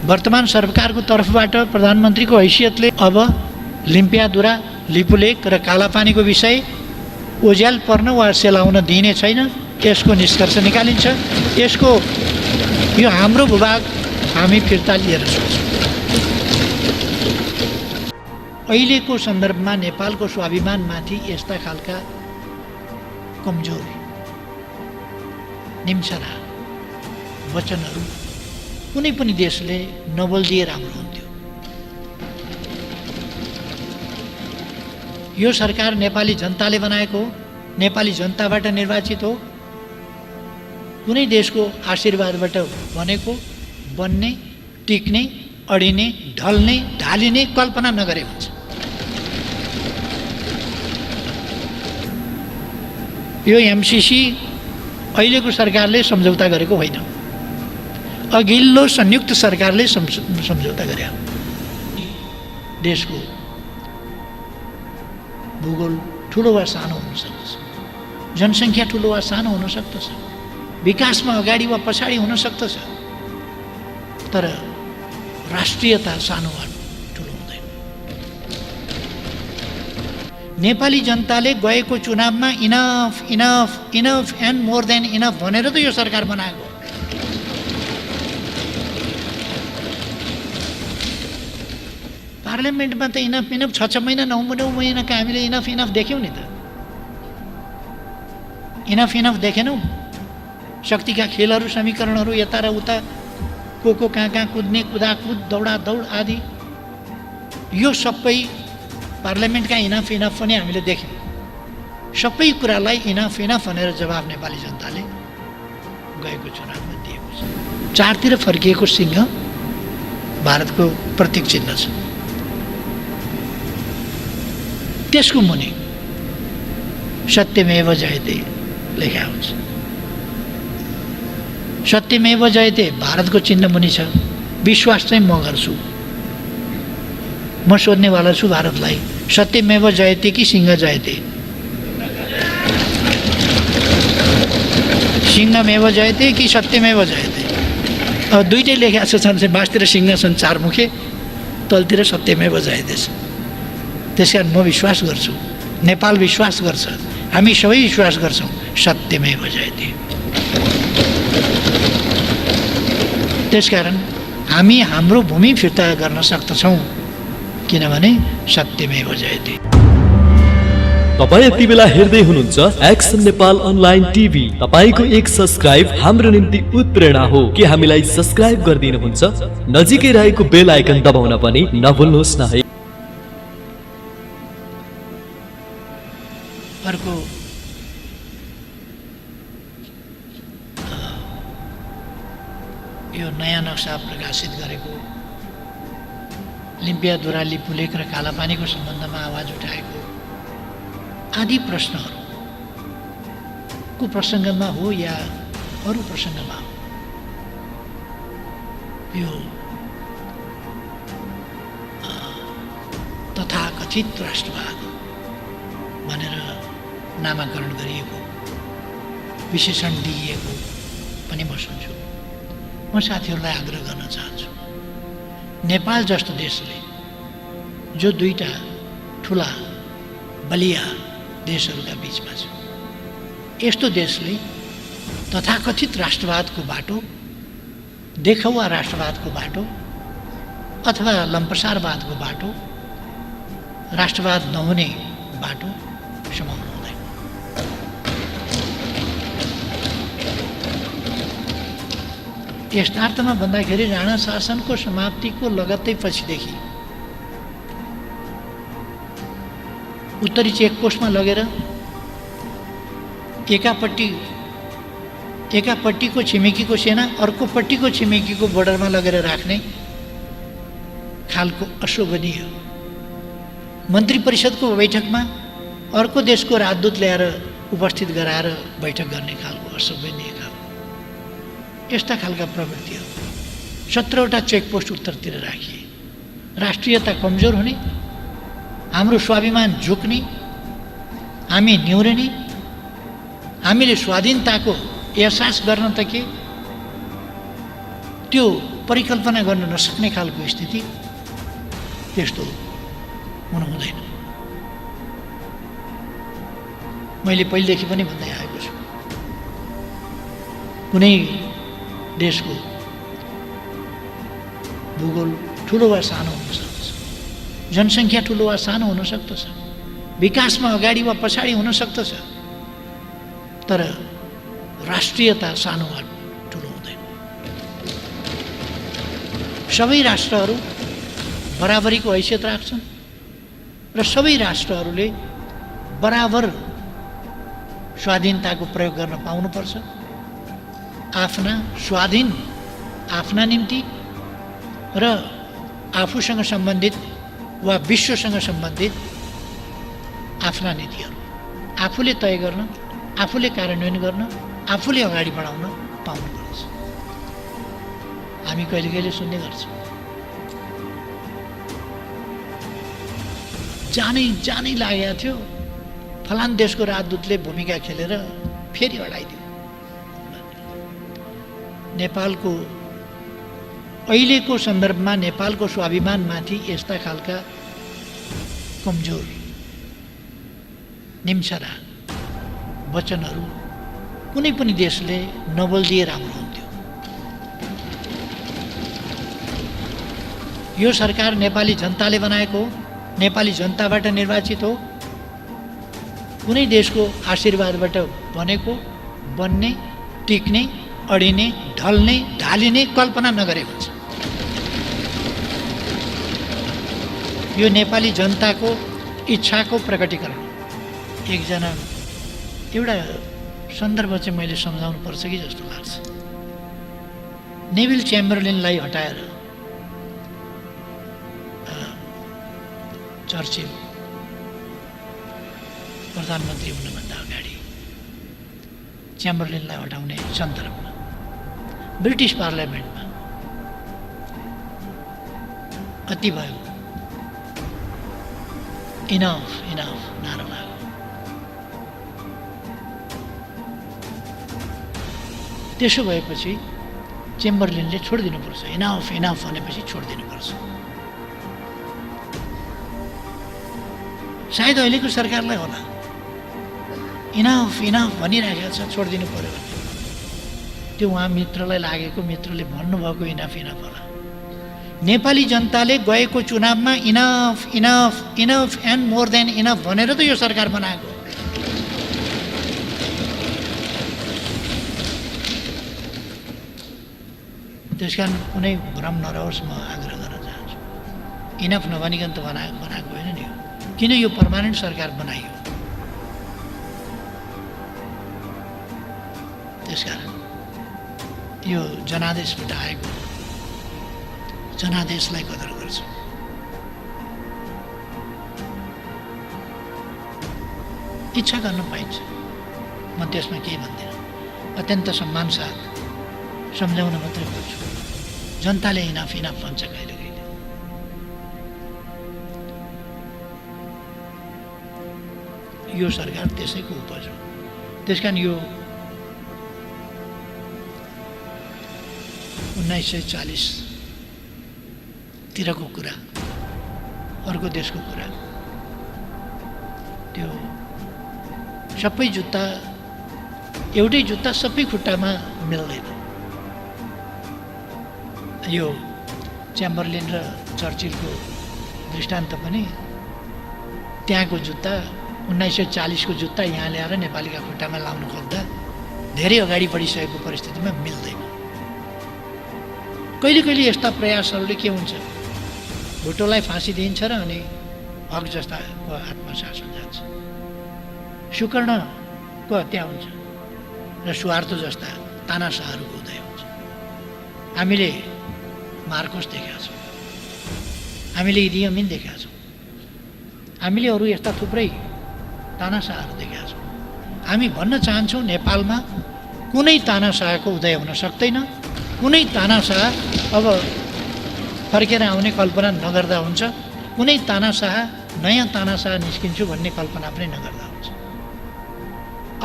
वर्तमान सरकारको तर्फबाट प्रधानमन्त्रीको हैसियतले अब लिम्पियाधुरा, लिपुलेक र कालापानीको विषय ओझ्याल पर्न वा सेलाउन दिइने छैन। यसको निष्कर्ष निकालिन्छ। यसको यो हाम्रो भूभाग हामी फिर्ता लिएर सक्छौँ। अहिलेको सन्दर्भमा नेपालको स्वाभिमानमाथि यस्ता खालका कमजोर निम्छना वचनहरू कुनै पनि देशले नबोलिदिए राम्रो हुन्थ्यो। यो सरकार नेपाली जनताले बनाएको, नेपाली जनताबाट निर्वाचित हो। कुनै देशको आशीर्वादबाट बनेको, बन्ने, टिक्ने, अडिने, ढल्ने, ढालिने कल्पना नगरे हुन्छ। यो एमसीसी अहिलेको सरकारले सम्झौता गरेको होइन, अघिल्लो संयुक्त सरकारले सम्झौता गरे। देशको भूगोल ठुलो वा सानो हुन सक्दछ, जनसङ्ख्या ठुलो वा सानो हुन सक्दछ, विकासमा अगाडि वा पछाडि हुन सक्दछ, तर राष्ट्रियता सानो वा ठुलो हुँदैन। नेपाली जनताले गएको चुनावमा enough enough enough and more than enough भनेर त यो सरकार बनाएको। पार्लियामेन्टमा त इनफ इनफ 6 महिना 9 महिनाका हामीले इनफ इनफ देख्यौँ नि त। Enough enough देखेनौँ। शक्तिका खेलहरू, समीकरणहरू यता र उता, को कहाँ कहाँ कुद्ने, कुदाकुद, दौडा दौड आदि, यो सबै पार्लियामेन्टका इनफ इनफ पनि हामीले देख्यौँ। सबै कुरालाई इनफ इनफ भनेर जवाब नेपाली जनताले गएको चुनावमा दिएको छ। चारतिर फर्किएको सिंह भारतको प्रतीक चिन्ह छ। त्यसको मुनि सत्यमेव जयते लेखा हुन्छ। सत्यमेव जयते भारतको चिन्ह मुनि छ। विश्वास चाहिँ म गर्छु, म सोध्नेवाला छु भारतलाई, सत्यमेव जयते कि सिंह जयते? सिंहमेव जयते कि सत्यमेव जयते? अब दुइटै लेखा छ। बाँसतिर सिंह छन्, चार मुखे, तलतिर सत्यमेव जयते छ। त्यसकारण म विश्वास गर्छु, नेपाल विश्वास गर्छ, हामी सबै विश्वास गर्छौँ, सत्यमेव जयते। त्यसकारण हामी हाम्रो भूमि फिर्ता गर्न सक्दछौँ, किनभने सत्यमेव जयते। तपाईँ यति बेला हेर्दै हुनुहुन्छ एक्सन नेपाल अनलाइन टिभी। तपाईको एक सब्स्क्राइब हाम्रो निम्ति उत्प्रेरणा हो। के हामीलाई सब्स्क्राइब गरिदिनुहुन्छ? नजिकै रहेको बेल आइकन दबाउन पनि नभुल्नुहोस् न है। अर्को यो नयाँ नक्सा प्रकाशित गरेको लिम्पियाधुरा, लिपुलेक र कालापानीको सम्बन्धमा आवाज उठाएको आदि प्रश्नहरूको प्रसङ्गमा हो या अरू प्रसङ्गमा हो, यो तथाकथित राष्ट्रवाद भनेर नामाकरण गरिएको, विशेषण दिइएको पनि म सुन्छु। म साथीहरूलाई आग्रह गर्न चाहन्छु, नेपाल जस्तो देशले, जो दुईटा ठुला बलिया देशहरूका बिचमा छ, यस्तो देशले तथाकथित राष्ट्रवादको बाटो, देखावा राष्ट्रवादको बाटो अथवा लम्पसारवादको बाटो, राष्ट्रवाद नहुने बाटो समाउनु हुँदैन। यथार्थमा भन्दाखेरि राणा शासनको समाप्तिको लगत्तै पछिदेखि उत्तरी चेकपोस्टमा लगेर एकापट्टिको छिमेकीको सेना अर्कोपट्टिको छिमेकीको बोर्डरमा लगेर राख्ने खालको अशोभनीय, मन्त्री परिषदको बैठकमा अर्को देशको राजदूत ल्याएर उपस्थित गराएर बैठक गर्ने खालको अशोभनीय खालको यस्ता खालका प्रवृत्तिहरू 17वटा चेकपोस्ट उत्तरतिर राखिए। राष्ट्रियता कमजोर हुने, हाम्रो स्वाभिमान झुक्ने, हामी न्यूरने, हामीले स्वाधीनताको एहसास गर्न त के, त्यो परिकल्पना गर्न नसक्ने खालको स्थिति त्यस्तो हुनु हुँदैन। मैले पहिलेदेखि पनि भन्दै आएको छु, कुनै देशको भूगोल ठुलो वा सानो हुन सक्छ, जनसङ्ख्या ठुलो वा सानो हुन सक्दछ, विकासमा अगाडि वा पछाडि हुन सक्दछ, तर राष्ट्रियता सानो वा ठुलो हुँदैन। सबै राष्ट्रहरू बराबरीको हैसियत राख्छन् र सबै राष्ट्रहरूले बराबर स्वाधीनताको प्रयोग गर्न पाउनुपर्छ। आफ्ना स्वाधीन, आफ्ना निम्ति र आफूसँग सम्बन्धित वा विश्वसँग सम्बन्धित आफ्ना नीतिहरू आफूले तय गर्न, आफूले कार्यान्वयन गर्न, आफूले अगाडि बढाउन पाउनुपर्छ। हामी कहिले कहिले सुन्ने गर्छौँ, जानै लागेको थियो, फलान देशको राजदूतले भूमिका खेलेर फेरि हटाइदियो। नेपालको अहिलेको सन्दर्भमा नेपालको स्वाभिमानमाथि यस्ता खालका कमजोर निम्छरा वचनहरू कुनै पनि देशले नबोलिदिए राम्रो हुन्थ्यो। यो सरकार नेपाली जनताले बनाएको हो, नेपाली जनताबाट निर्वाचित हो। कुनै देशको आशीर्वादबाट बनेको, बन्ने, टिक्ने, अडिने, ढल्ने, ढालिने कल्पना नगरेको हुन्छ। यो नेपाली जनताको इच्छाको प्रकटीकरण। एकजना एउटा सन्दर्भ चाहिँ मैले सम्झाउनु पर्छ कि जस्तो लाग्छ। नेभिल च्याम्बरलिनलाई हटाएर चर्चिल प्रधानमन्त्री हुनुभन्दा अगाडि च्याम्बरलिनलाई हटाउने सन्दर्भमा ब्रिटिस पार्लियामेन्टमा अति भयो, इनफ इनफ नारा लाग्यो। त्यसो भएपछि च्याम्बरलिनले छोडिदिनुपर्छ, इनफ इनफ भनेपछि छोडिदिनुपर्छ। सायद अहिलेको सरकारलाई होला इनफ इनफ भनिरहेको छ, छोडिदिनु पर्यो भने त्यो उहाँ मित्रलाई लागेको, मित्रले भन्नुभएको इनफ इनफ होला। नेपाली जनताले गएको चुनावमा enough enough enough and more than enough भनेर त यो सरकार बनाएको। त्यसकारण कुनै भ्रम नरहोस्, म आग्रह गर्न चाहन्छु, इनफ नभनिकन त बनाएको होइन नि। किन यो पर्मानेन्ट सरकार बनाइयो? त्यसकारण यो जनादेशबाट आएको जनादेशलाई कदर गर्छ। इच्छा गर्न पाइन्छ, म त्यसमा केही भन्दिनँ। अत्यन्त सम्मान साथ सम्झाउन मात्रै खोज्छु। जनताले इनाफ इनाफ भन्छ कहिले कहिले। यो सरकार त्यसैको उपज हो। त्यसकारण यो 1940 तिरको कुरा, अर्को देशको कुरा, त्यो सबै जुत्ता एउटै जुत्ता सबै खुट्टामा मिल्दैन। यो च्याम्बरलिन र चर्चिलको दृष्टान्त पनि त्यहाँको जुत्ता 1940 को जुत्ता यहाँ ल्याएर नेपालीका खुट्टामा लाउन खोज्दा धेरै अगाडि बढिसकेको परिस्थितिमा मिल्दैन। कहिले कहिले यस्ता प्रयासहरूले के हुन्छ, भुटोलाई फाँसी दिइन्छ र अनि हक जस्ताको आत्मशासन जान्छ, सुकर्णको हत्या हुन्छ र स्वार्थ जस्ता तानाशाहहरूको उदय हुन्छ। हामीले मार्कोस देखेका छौँ, हामीले इदी अमिन देखेका छौँ, हामीले अरू यस्ता थुप्रै तानाशाहहरू देखेका छौँ। हामी भन्न चाहन्छौँ नेपालमा कुनै तानाशाहको उदय हुन सक्दैन, कुनै तानाशाह अब फर्केर आउने कल्पना नगर्दा हुन्छ, कुनै तानाशाह नयाँ तानाशाह निस्किन्छु भन्ने कल्पना पनि नगर्दा हुन्छ।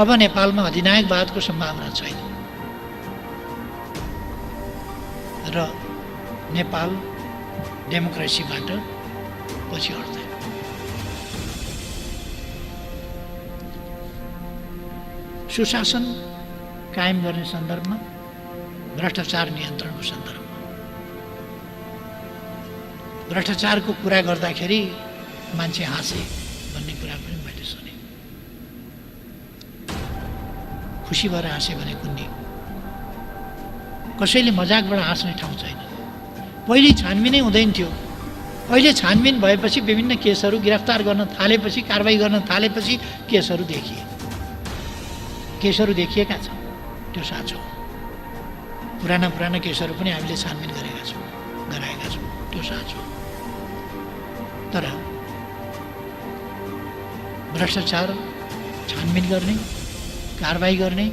अब नेपालमा अधिनायकवादको सम्भावना छैन र र नेपाल डेमोक्रेसीबाट पछि हट्दैन। सुशासन कायम गर्ने सन्दर्भमा, भ्रष्टाचार नियन्त्रणको सन्दर्भमा, भ्रष्टाचारको कुरा गर्दाखेरि मान्छे हाँसे भन्ने कुरा पनि मैले सुने। खुसी भएर हाँसे भने कुन्नी, कसैले मजाकबाट हाँस्ने ठाउँ छैन। पहिले छानबिनै हुँदैन थियो, अहिले छानबिन भएपछि विभिन्न केसहरू गिरफ्तार गर्न थालेपछि, कारबाही गर्न थालेपछि केसहरू देखिएका छन्। त्यो साँचो। पुराना केसहरू पनि हामीले छानबिन गराएका छौँ, त्यो साँचो। तर भ्रष्टाचार छानबिन गर्ने, कारबाही गर्ने,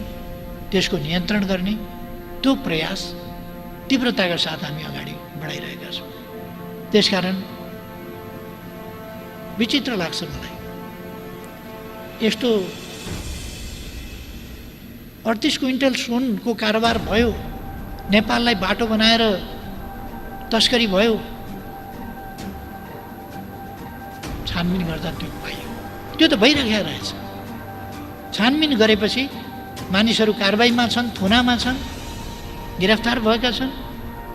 त्यसको नियन्त्रण गर्ने त्यो प्रयास तीव्रताका साथ हामी अगाडि बढाइरहेका छौँ। त्यसकारण विचित्र लाग्छ मलाई, यस्तो 38 क्विन्टल सुनको कारोबार भयो, नेपाललाई बाटो बनाएर तस्करी भयो, छानबिन गर्दा त्यो पाइयो। त्यो त भइरहेको रहेछ। छानबिन गरेपछि मानिसहरू कारबाहीमा छन्, थुनामा छन्, गिरफ्तार भएका छन्,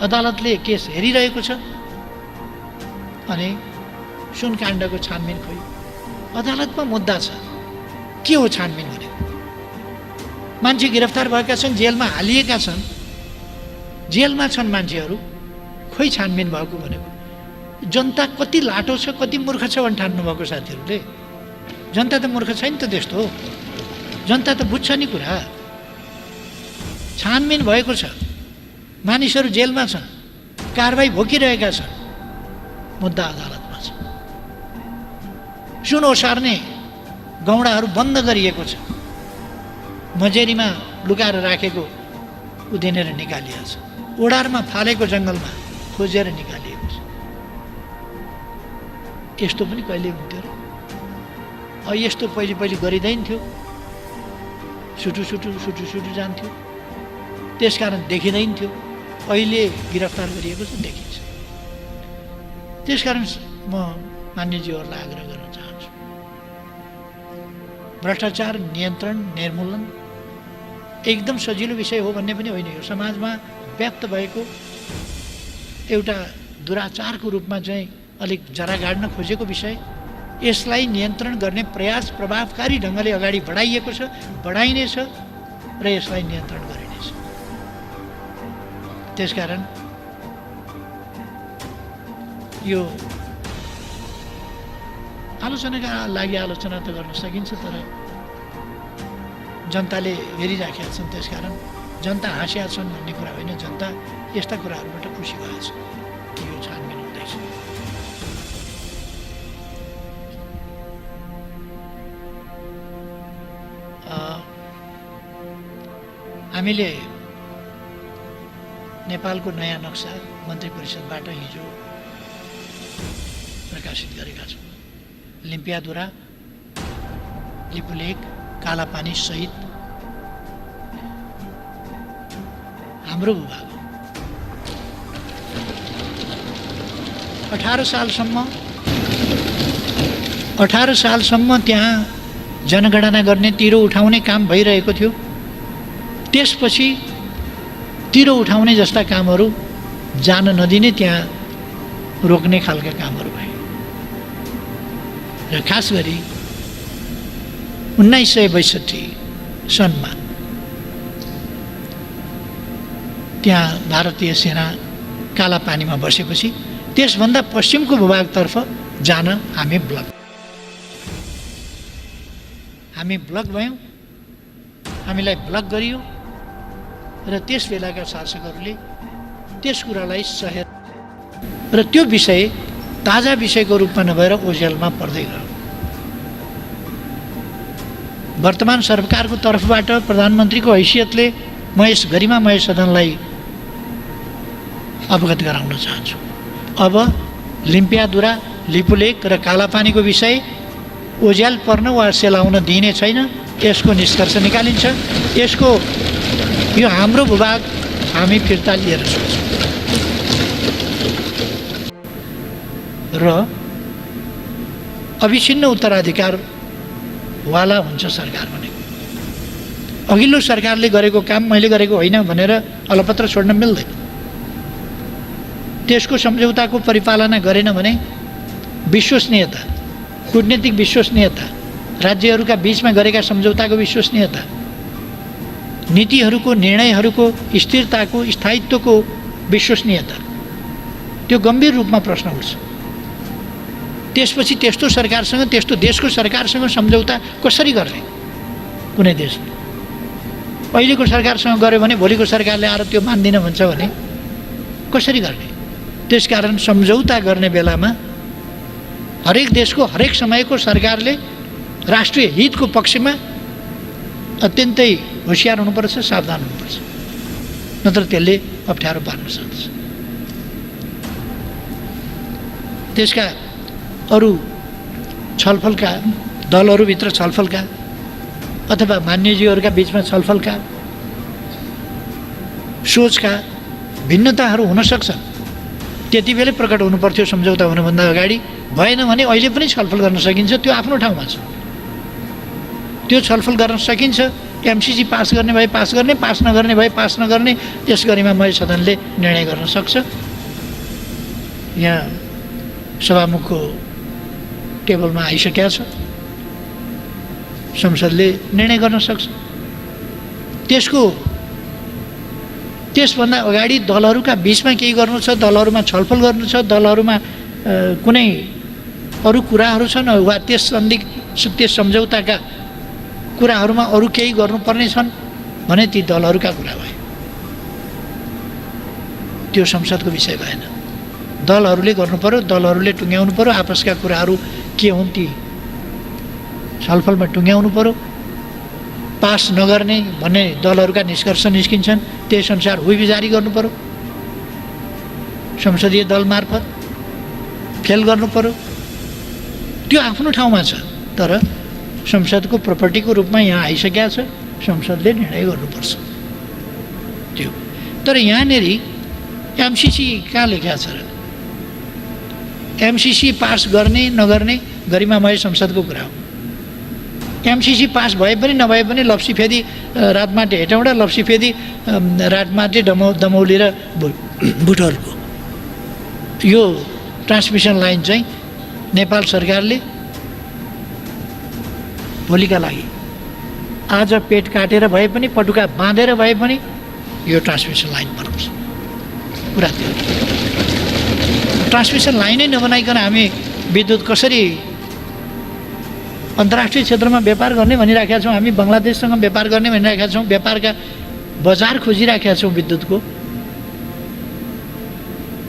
अदालतले केस हेरिरहेको छ। अनि सुनकाण्डको छानबिन खोइ अदालतमा मुद्दा छ, के हो छानबिन भनेको? मान्छे गिरफ्तार भएका छन्, जेलमा हालिएका छन्, जेलमा छन् मान्छेहरू, खोइ छानबिन भएको भनेको? जनता कति लाटो छ, कति मूर्ख छ भने ठान्नु भएको साथीहरूले? जनता त मूर्ख छैन त, त्यस्तो हो। जनता त बुझ्छ नि कुरा। छानबिन भएको छ, मानिसहरू जेलमा छन्, कारबाही भोगिरहेका छन्, मुद्दा अदालतमा छ। सुन ओसार्ने गौडाहरू बन्द गरिएको छ, मजेरीमा लुकाएर राखेको उदेनेर निकालिएको छ, ओडारमा फालेको जङ्गलमा खोजेर निकालिएको छ। यस्तो पनि कहिले हुन्थ्यो र? यस्तो पहिले गरिँदैन थियो, सुटु जान्थ्यो, त्यसकारण देखिँदैन थियो। अहिले गिरफ्तार गरिएको छ, देखिन्छ। त्यसकारण म मान्यज्यूहरूलाई आग्रह गर्न चाहन्छु, भ्रष्टाचार नियन्त्रण निर्मूलन एकदम सजिलो विषय हो भन्ने पनि होइन। यो समाजमा व्यक्त भएको एउटा दुराचारको रूपमा चाहिँ अलिक जरा गाड्न खोजेको विषय, यसलाई नियन्त्रण गर्ने प्रयास प्रभावकारी ढङ्गले अगाडि बढाइएको छ, बढाइनेछ र यसलाई नियन्त्रण गरिनेछ। त्यसकारण यो आलोचनाका लागि आलोचना त गर्न सकिन्छ, तर जनताले हेरिराखेका छन्, त्यसकारण जनता हाँसेका छन् भन्ने कुरा होइन। जनता यस्ता कुराहरूबाट खुसी भएको छ कि यो छानबिन हुँदैछ। हामीले नेपालको नयाँ नक्सा मन्त्री परिषदबाट हिजो प्रकाशित गरेका छौँ। लिम्पियाधुरा, लिपुलेक, कालापानी सहित हाम्रो भूभाग 18 सालसम्म त्यहाँ जनगणना गर्ने, तिरो उठाउने काम भइरहेको थियो। त्यसपछि तिरो उठाउने जस्ता कामहरू जान नदिने, त्यहाँ रोक्ने खालका कामहरू भए। र खास गरी 1962 सनमा त्यहाँ भारतीय सेना कालापानीमा बसेपछि त्यसभन्दा पश्चिमको भूभागतर्फ जान हामी ब्लक भयौँ, हामीलाई ब्लक गरियो र त्यस बेलाका शासकहरूले त्यस कुरालाई सहेर र त्यो विषय ताजा विषयको रूपमा नभएर ओझेलमा पर्दै गयो। वर्तमान सरकारको तर्फबाट प्रधानमन्त्रीको हैसियतले म यस गरिमामय सदनलाई अवगत गराउन चाहन्छु। अब लिम्पियाधुरा, लिपुलेक र कालापानीको विषय ओझेल पर्न वा सेलाउन दिइने छैन। यसको निष्कर्ष निकालिन्छ। यसको यो हाम्रो भूभाग हामी फिर्ता लिएर सक्छौँ। र अविच्छिन्न उत्तराधिकारवाला हुन्छ सरकार भने। अघिल्लो सरकारले गरेको काम मैले गरेको होइन भनेर अलपत्र छोड्न मिल्दैन। त्यसको सम्झौताको परिपालना गरेन भने विश्वसनीयता, कूटनीतिक विश्वसनीयता, राज्यहरूका बीचमा गरेका सम्झौताको विश्वसनीयता, नीतिहरूको निर्णयहरूको स्थिरताको स्थायित्वको विश्वसनीयता त्यो गम्भीर रूपमा प्रश्न उठ्छ। त्यसपछि त्यस्तो सरकारसँग, त्यस्तो देशको सरकारसँग सम्झौता कसरी गर्ने? कुनै देशले अहिलेको सरकारसँग गर्यो भने भोलिको सरकारले आएर त्यो मान्दिनँ भन्छ भने कसरी गर्ने? त्यसकारण सम्झौता गर्ने बेलामा हरेक देशको हरेक समयको सरकारले राष्ट्रिय हितको पक्षमा अत्यन्तै होसियार हुनुपर्छ, सावधान हुनुपर्छ, नत्र त्यसले अप्ठ्यारो पार्न सक्छ। त्यसका अरू छलफलका दलहरूभित्र छलफलका अथवा मान्यज्यूहरूका बीचमा छलफलका सोचका भिन्नताहरू हुन सक्छन्। त्यति बेलै प्रकट हुनुपर्थ्यो सम्झौता हुनुभन्दा अगाडि। भएन भने अहिले पनि छलफल गर्न सकिन्छ, त्यो आफ्नो ठाउँमा छ। त्यो छलफल गर्न सकिन्छ। एमसिसी पास गर्ने भए पास गर्ने, पास नगर्ने भए पास नगर्ने, त्यस गरिमामय सदनले निर्णय गर्न सक्छ। यहाँ सभामुखको टेबलमा आइसकेका छ, संसदले निर्णय गर्न सक्छ। त्यसभन्दा अगाडि दलहरूका बीचमा केही गर्नु छ, दलहरूमा छलफल गर्नु छ, दलहरूमा कुनै अरू कुराहरू छन् वा त्यस सम्झौताका कुराहरूमा अरू केही गर्नुपर्ने छन् भने ती दलहरूका कुरा भए, त्यो संसदको विषय भएन। दलहरूले गर्नु पर्यो, दलहरूले टुङ्ग्याउनु पर्यो। आपसका कुराहरू के हुन् ती छलफलमा टुङ्ग्याउनु पर्यो। पास नगर्ने भन्ने दलहरूका निष्कर्ष निस्किन्छन्, त्यसअनुसार हुइप जारी गर्नु पर्यो, संसदीय दल मार्फत फेल गर्नु पर्यो। त्यो आफ्नो ठाउँमा छ, तर संसदको प्रपर्टीको रूपमा यहाँ आइसकेका छ, संसदले निर्णय गर्नुपर्छ त्यो। तर यहाँनेरि एमसिसी कहाँ लेखेको छ र? एमसिसी पास गर्ने नगर्ने गरिमामय संसदको कुरा हो। एमसिसी पास भए पनि नभए पनि लप्सीफेदी रातमाटे हेटौँडा, लप्सीफेदी रातमाटे दमौली र बुटवलको यो ट्रान्समिसन लाइन चाहिँ नेपाल सरकारले भोलिका लागि आज पेट काटेर भए पनि, पटुका बाँधेर भए पनि यो ट्रान्समिसन लाइन बनाउँछ। कुरा त्यो ट्रान्समिसन लाइनै नबनाइकन हामी विद्युत कसरी अन्तर्राष्ट्रिय क्षेत्रमा व्यापार गर्ने भनिराखेका छौँ, हामी बङ्गलादेशसँग व्यापार गर्ने भनिराखेका छौँ, व्यापारका बजार खोजिराखेका छौँ विद्युतको।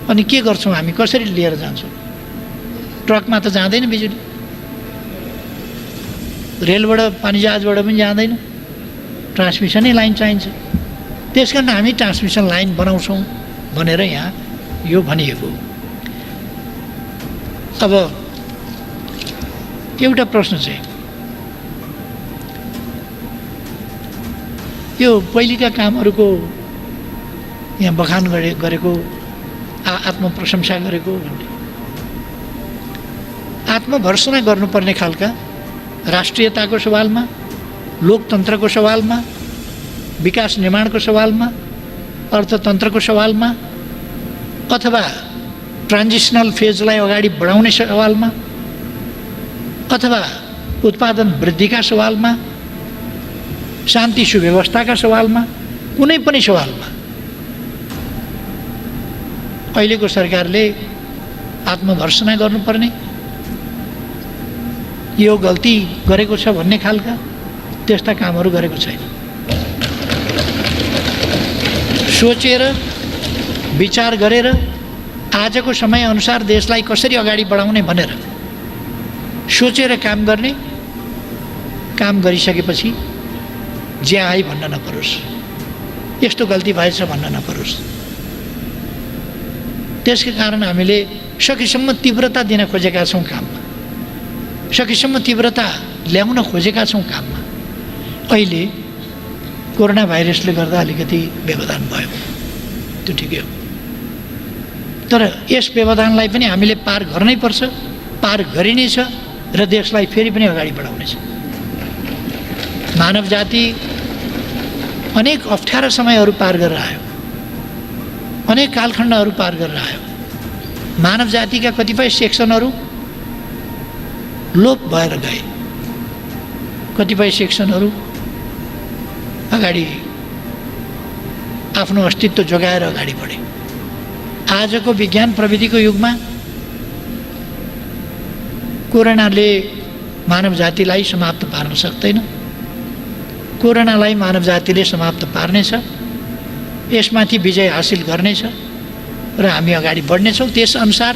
अनि के गर्छौँ हामी? कसरी लिएर जान्छौँ? ट्रकमा त जाँदैन बिजुली, रेलबाट पानी जहाजबाट पनि जाँदैन, ट्रान्समिसनै लाइन चाहिन्छ। त्यस कारण हामी ट्रान्समिसन लाइन बनाउँछौँ भनेर यहाँ यो भनिएको। अब एउटा प्रश्न चाहिँ यो पहिलेका कामहरूको यहाँ बखान गरेको, आत्मप्रशंसा गरेको भन्ने, आत्मभर्सना गर्नुपर्ने खालका राष्ट्रियताको सवालमा, लोकतन्त्रको सवालमा, विकास निर्माणको सवालमा, अर्थतन्त्रको सवालमा अथवा ट्रान्जिसनल फेजलाई अगाडि बढाउने सवालमा अथवा उत्पादन वृद्धिका सवालमा, शान्ति सुव्यवस्थाका सवालमा, कुनै पनि सवालमा अहिलेको सरकारले आत्मभर्सना गर्नुपर्ने, यो गल्ती गरेको छ भन्ने खालका त्यस्ता कामहरू गरेको छैन। सोचेर विचार गरेर आजको समयअनुसार देशलाई कसरी अगाडि बढाउने भनेर सोचेर काम गर्ने, काम गरिसकेपछि ज्या आइ भन्न नपरोस्, यस्तो गल्ती भएछ भन्न नपरोस्। त्यसकै कारण हामीले सकेसम्म तीव्रता दिन खोजेका छौँ काममा, सकेसम्म तीव्रता ल्याउन खोजेका छौँ काममा। अहिले कोरोना भाइरसले गर्दा अलिकति व्यवधान भयो, त्यो ठिकै हो। तर यस व्यवधानलाई पनि हामीले पार गर्नै पर्छ, पार गरिनेछ र देशलाई फेरि पनि अगाडि बढाउनेछ। मानव जाति अनेक अप्ठ्यारा समयहरू पार गरेर आयो, अनेक कालखण्डहरू पार गरेर आयो। मानव जातिका कतिपय सेक्सनहरू लोप भएर गए, कतिपय सेक्सनहरू अगाडि आफ्नो अस्तित्व जोगाएर अगाडि बढे। आजको विज्ञान प्रविधिको युगमा कोरोनाले मानव जातिलाई समाप्त पार्न सक्दैन, कोरोनालाई मानव जातिले समाप्त पार्नेछ, यसमाथि विजय हासिल गर्नेछ र हामी अगाडि बढ्नेछौँ। त्यसअनुसार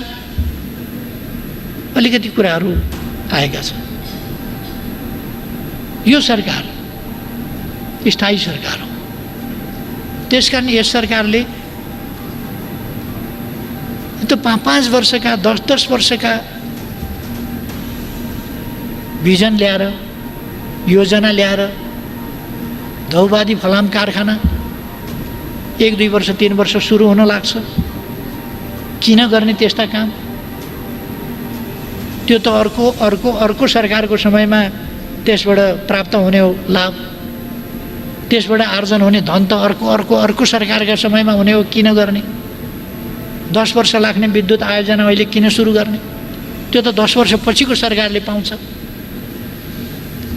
अलिकति कुराहरू आएका छन्। यो सरकार स्थायी सरकार हो, त्यसकारण यस सरकारले त 5 वर्षका 10 वर्षका भिजन ल्याएर, योजना ल्याएर धौवादी फलाम कारखाना 1-2 वर्ष 3 वर्ष सुरु हुन लाग्छ। किन गर्ने त्यस्ता काम? त्यो त अर्को सरकारको समयमा त्यसबाट प्राप्त हुने हो लाभ, त्यसबाट आर्जन हुने धन त अर्को सरकारका समयमा हुने हो। किन गर्ने? 10 वर्ष लाग्ने विद्युत आयोजना अहिले किन सुरु गर्ने? त्यो त 10 वर्ष पछिको सरकारले पाउँछ।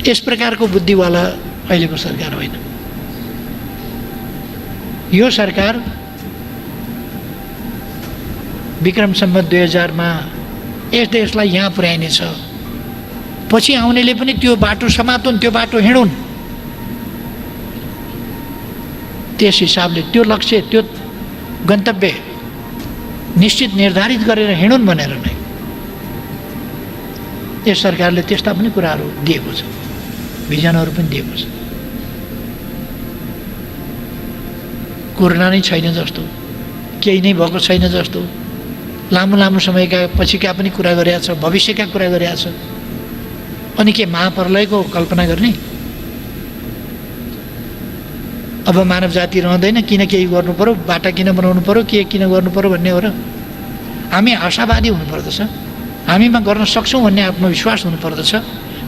यस प्रकारको बुद्धिवाला अहिलेको सरकार होइन। यो सरकार विक्रम सम्वत 2000 मा यस देशलाई यहाँ पुर्याइनेछ। पछि आउनेले पनि त्यो बाटो समातुन्, त्यो बाटो हिँडुन्। त्यस हिसाबले त्यो लक्ष्य, त्यो गन्तव्य निश्चित निर्धारित गरेर हिँडुन् भनेर नै यस सरकारले त्यस्ता पनि कुराहरू दिएको छ, भिजनहरू पनि दिएको छ। कोरोना नै छैन जस्तो, केही नै भएको छैन जस्तो, लामो समयका पछिका पनि कुरा गरेका छ, भविष्यका कुरा गरेका छ। अनि के महाप्रलयको कल्पना गर्ने? अब मानव जाति रहँदैन, किन केही गर्नु पर्यो, बाटा किन बनाउनु पर्यो, के किन गर्नु पर्यो भन्ने हो र? हामी आशावादी हुनुपर्दछ, हामीमा गर्न सक्छौँ भन्ने आत्मविश्वास हुनुपर्दछ।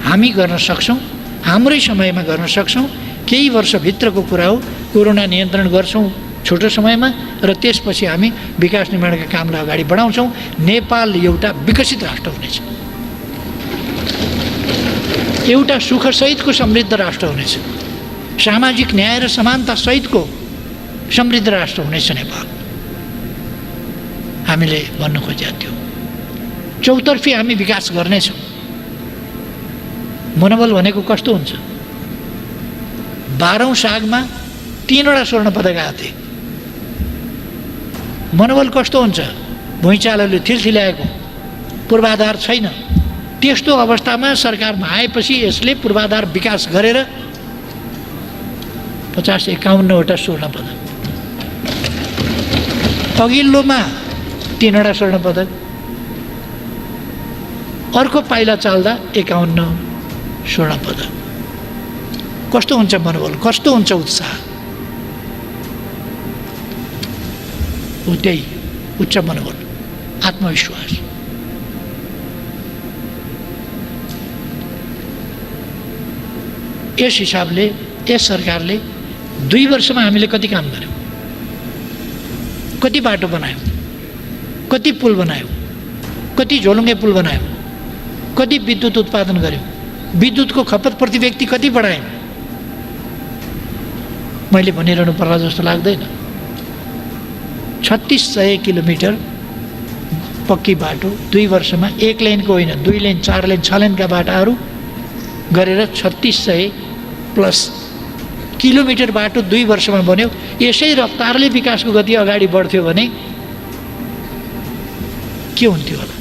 हामी गर्न सक्छौँ, हाम्रै समयमा गर्न सक्छौँ। केही वर्षभित्रको कुरा हो, कोरोना नियन्त्रण गर्छौँ छोटो समयमा र त्यसपछि हामी विकास निर्माणका कामलाई अगाडि बढाउँछौँ। नेपाल एउटा विकसित राष्ट्र हुनेछ, एउटा सुखसहितको समृद्ध राष्ट्र हुनेछ, सामाजिक न्याय र समानता सहितको समृद्ध राष्ट्र हुनेछ नेपाल। हामीले भन्न खोजेका थियौँ चौतर्फी हामी विकास गर्नेछौँ। मनोबल भनेको कस्तो हुन्छ? 12औं सागमा 3वटा स्वर्ण पदक आएको थिए। मनोबल कस्तो हुन्छ? भुइँचालोले थिल्थिल्याएको, पूर्वाधार छैन। त्यस्तो अवस्थामा सरकारमा आएपछि यसले पूर्वाधार विकास गरेर 50-51वटा स्वर्ण पदक, अघिल्लोमा 3वटा स्वर्ण पदक, अर्को पाइला चाल्दा 51 स्वर्ण पदक। कस्तो हुन्छ मनोबल, कस्तो हुन्छ उत्साह? त्यही उच्च मनोबल, आत्मविश्वास। यस हिसाबले यस सरकारले 2 वर्षमा हामीले कति काम गर्यौँ, कति बाटो बनायौँ, कति पुल बनायौँ, कति झोलुङ्गे पुल बनायौँ, कति विद्युत उत्पादन गर्यौँ, विद्युतको खपत प्रति व्यक्ति कति बढायौँ? मैले भनिरहनु पर्ला जस्तो लाग्दैन। 3600 किलोमिटर पक्की बाटो 2 वर्षमा, 1 लेनको होइन, 2 लेन, 4 लेन, 6 लेनका बाटाहरू गरेर 3600 प्लस किलोमिटर बाटो 2 वर्षमा बन्यो। यसै रफ्तारले विकासको गति अगाडि बढ्थ्यो भने के हुन्थ्यो होला?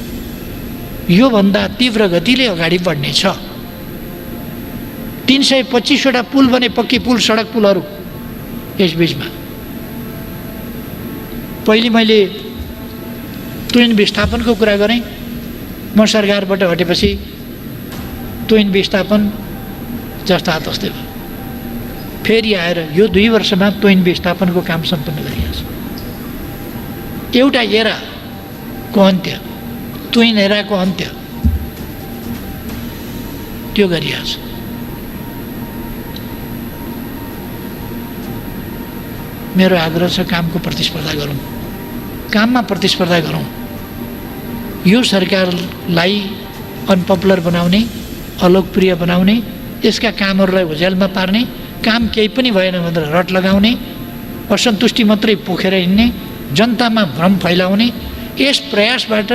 योभन्दा तीव्र गतिले अगाडि बढ्नेछ। 325वटा पुल बने, पक्की पुल, सडक पुलहरू यसबीचमा। पहिले मैले तुइन विस्थापनको कुरा गरेँ, म सरकारबाट हटेपछि तुइन विस्थापन जस्ता तस्तै भयो। फेरि आएर यो 2 वर्षमा तुइन विस्थापनको काम सम्पन्न गरिएको छ। एउटा एरा को अन्त्य, तुई नेराको अन्त्य त्यो गरिरहेछ। मेरो आग्रह छ कामको प्रतिस्पर्धा गरौँ, काममा प्रतिस्पर्धा गरौँ। यो सरकारलाई अनपपुलर बनाउने, अलोकप्रिय बनाउने, यसका कामहरूलाई होझ्यालमा पार्ने, काम केही पनि भएन भनेर रट लगाउने, असन्तुष्टि मात्रै पोखेर हिँड्ने, जनतामा भ्रम फैलाउने, यस प्रयासबाट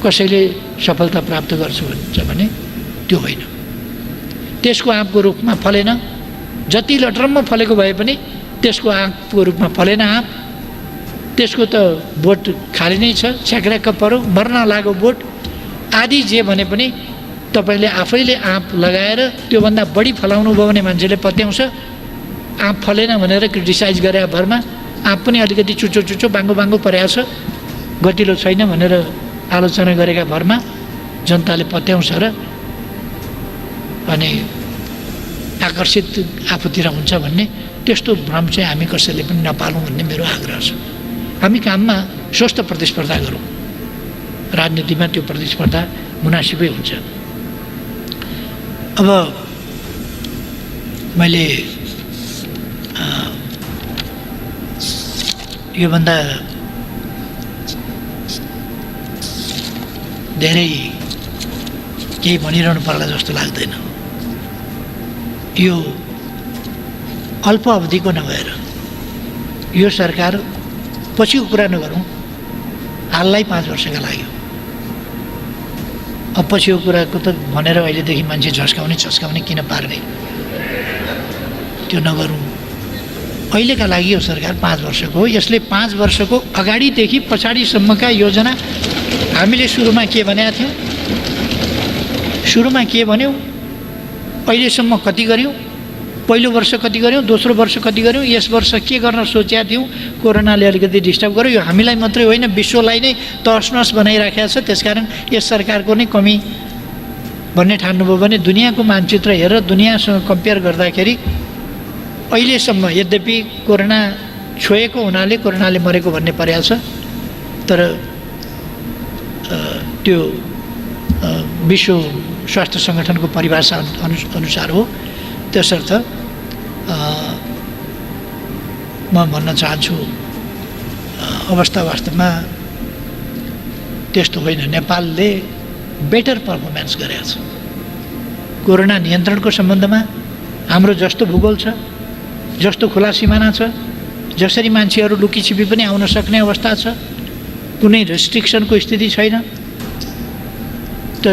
कसैले सफलता प्राप्त गर्छु भन्छ भने त्यो होइन। त्यसको आँपको रुखमा फलेन, जति लटरम्म फलेको भए पनि त्यसको आँपको रुखमा फलेन आँप, त्यसको त बोट खाली नै छ, छ्याक्र्याक्क पऱ्यो, मर्न लाग्यो बोट आदि जे भने पनि तपाईँले आफैले आँप लगाएर त्योभन्दा बढी फलाउनु भयो भने मान्छेले पत्याउँछ। आँप फलेन भनेर क्रिटिसाइज गरे भरमा आँप पनि अलिकति चुचो चुचो बाङ्गो बाङ्गो परेको छ, गतिलो छैन भनेर आलोचना गरेका भरमा जनताले पत्याउँछ र अनि आकर्षित आफूतिर हुन्छ भन्ने त्यस्तो भ्रम चाहिँ हामी कसैले पनि नपालौँ भन्ने मेरो आग्रह छ। हामी काममा स्वस्थ प्रतिस्पर्धा गरौँ, राजनीतिमा त्यो प्रतिस्पर्धा मुनासिबै हुन्छ। अब मैले योभन्दा धेरै केही भनिरहनु पर्ला जस्तो लाग्दैन। यो अल्प अवधिको नभएर यो सरकार पछिको कुरा नगरौँ, हाललाई 5 वर्षका लाग्यो। अब पछिको कुराको त भनेर अहिलेदेखि मान्छे झस्काउने किन पार्ने, त्यो नगरौँ। अहिलेका लागि यो सरकार 5 वर्षको हो। यसले 5 वर्षको अगाडिदेखि पछाडिसम्मका योजना हामीले सुरुमा के भनेका थियौँ, सुरुमा के भन्यौँ, अहिलेसम्म कति गऱ्यौँ, पहिलो वर्ष कति गऱ्यौँ, दोस्रो वर्ष कति गऱ्यौँ, यस वर्ष के गर्न सोचेका थियौँ। कोरोनाले अलिकति डिस्टर्ब गर्यो, यो हामीलाई मात्रै होइन विश्वलाई नै तहसनहस बनाइराखेको छ। त्यसकारण यस सरकारको नै कमी भन्ने ठान्नुभयो भने दुनियाँको मानचित्र हेरेर दुनियाँसँग कम्पेयर गर्दाखेरि अहिलेसम्म यद्यपि कोरोना छोएको हुनाले कोरोनाले मरेको भन्ने परेको छ, तर त्यो विश्व स्वास्थ्य सङ्गठनको परिभाषा अनुसार हो। त्यसर्थ म भन्न चाहन्छु अवस्था वास्तवमा त्यस्तो होइन। नेपालले बेटर पर्फर्मेन्स गरेको छ कोरोना नियन्त्रणको सम्बन्धमा। हाम्रो जस्तो भूगोल छ, जस्तो खुला सिमाना छ, जसरी मान्छेहरू लुकीछिपी पनि आउन सक्ने अवस्था छ, कुनै रेस्ट्रिक्सनको स्थिति छैन। त